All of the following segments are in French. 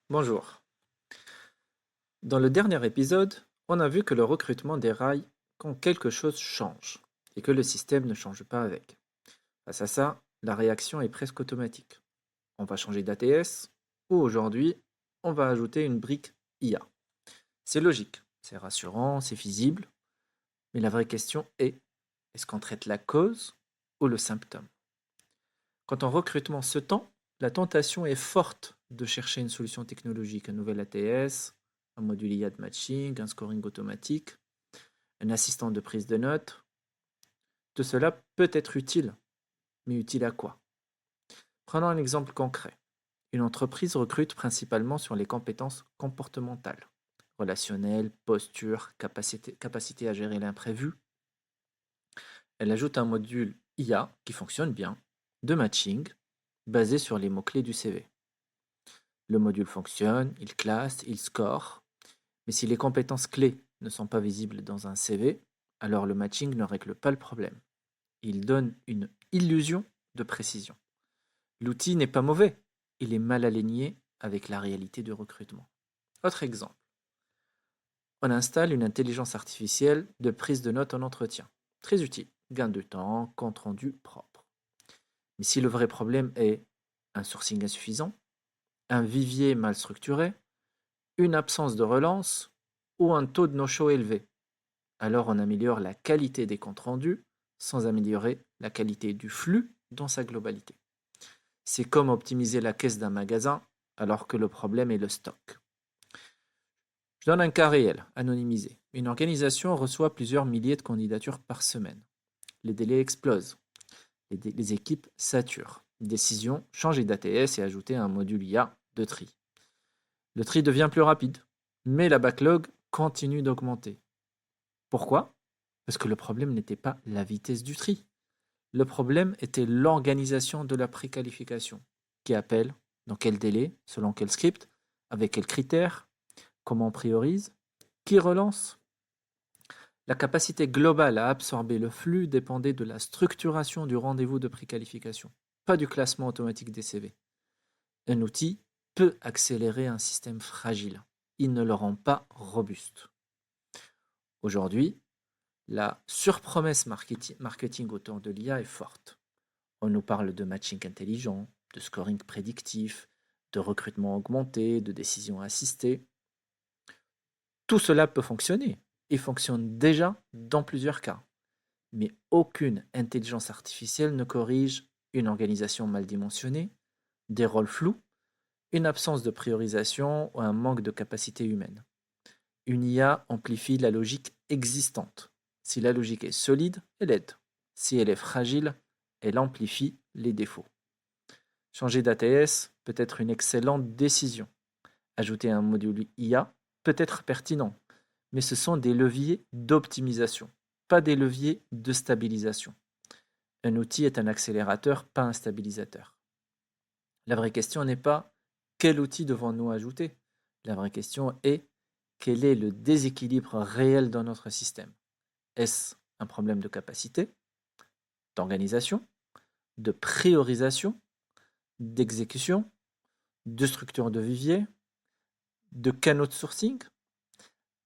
Bonjour. Dans le dernier épisode, on a vu que le recrutement déraille quand quelque chose change et que le système ne change pas avec. Face à ça, la réaction est presque automatique. On va changer d'ATS ou aujourd'hui, on va ajouter une brique IA. C'est logique, c'est rassurant, c'est visible, mais la vraie question est-ce qu'on traite la cause ou le symptôme? Quand un recrutement se tend, la tentation est forte de chercher une solution technologique, un nouvel ATS, un module IA de matching, un scoring automatique, un assistant de prise de notes. Tout cela peut être utile, mais utile à quoi? Prenons un exemple concret. Une entreprise recrute principalement sur les compétences comportementales, relationnelles, posture, capacité à gérer l'imprévu. Elle ajoute un module IA qui fonctionne bien, de matching, basé sur les mots-clés du CV. Le module fonctionne, il classe, il score, mais si les compétences clés ne sont pas visibles dans un CV, alors le matching ne règle pas le problème. Il donne une illusion de précision. L'outil n'est pas mauvais, il est mal aligné avec la réalité du recrutement. Autre exemple, on installe une intelligence artificielle de prise de notes en entretien. Très utile, gain de temps, compte rendu propre. Mais si le vrai problème est un sourcing insuffisant, un vivier mal structuré, une absence de relance ou un taux de no-show élevé, alors on améliore la qualité des comptes rendus sans améliorer la qualité du flux dans sa globalité. C'est comme optimiser la caisse d'un magasin alors que le problème est le stock. Je donne un cas réel, anonymisé. Une organisation reçoit plusieurs milliers de candidatures par semaine. Les délais explosent. Les équipes saturent. Décision, changer d'ATS et ajouter un module IA de tri. Le tri devient plus rapide, mais la backlog continue d'augmenter. Pourquoi? Parce que le problème n'était pas la vitesse du tri. Le problème était l'organisation de la préqualification. Qui appelle, dans quel délai, selon quel script, avec quels critères, comment on priorise, qui relance. La capacité globale à absorber le flux dépendait de la structuration du rendez-vous de préqualification, pas du classement automatique des CV. Un outil peut accélérer un système fragile. Il ne le rend pas robuste. Aujourd'hui, la surpromesse marketing autour de l'IA est forte. On nous parle de matching intelligent, de scoring prédictif, de recrutement augmenté, de décision assistée. Tout cela peut fonctionner et fonctionne déjà dans plusieurs cas. Mais aucune intelligence artificielle ne corrige une organisation mal dimensionnée, des rôles flous, une absence de priorisation ou un manque de capacité humaine. Une IA amplifie la logique existante. Si la logique est solide, elle aide. Si elle est fragile, elle amplifie les défauts. Changer d'ATS peut être une excellente décision. Ajouter un module IA peut être pertinent, mais ce sont des leviers d'optimisation, pas des leviers de stabilisation. Un outil est un accélérateur, pas un stabilisateur. La vraie question n'est pas quel outil devons-nous ajouter. La vraie question est quel est le déséquilibre réel dans notre système. Est-ce un problème de capacité, d'organisation, de priorisation, d'exécution, de structure de vivier, de canaux de sourcing?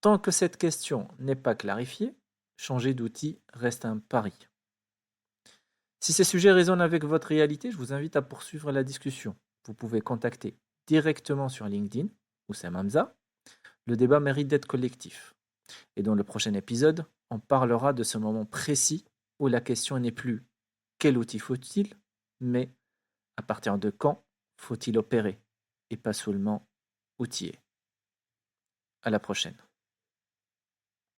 Tant que cette question n'est pas clarifiée, changer d'outil reste un pari. Si ces sujets résonnent avec votre réalité, je vous invite à poursuivre la discussion. Vous pouvez contacter directement sur LinkedIn ou Sam Hamza. Le débat mérite d'être collectif. Et dans le prochain épisode, on parlera de ce moment précis où la question n'est plus quel outil faut-il, mais à partir de quand faut-il opérer et pas seulement outiller. À la prochaine.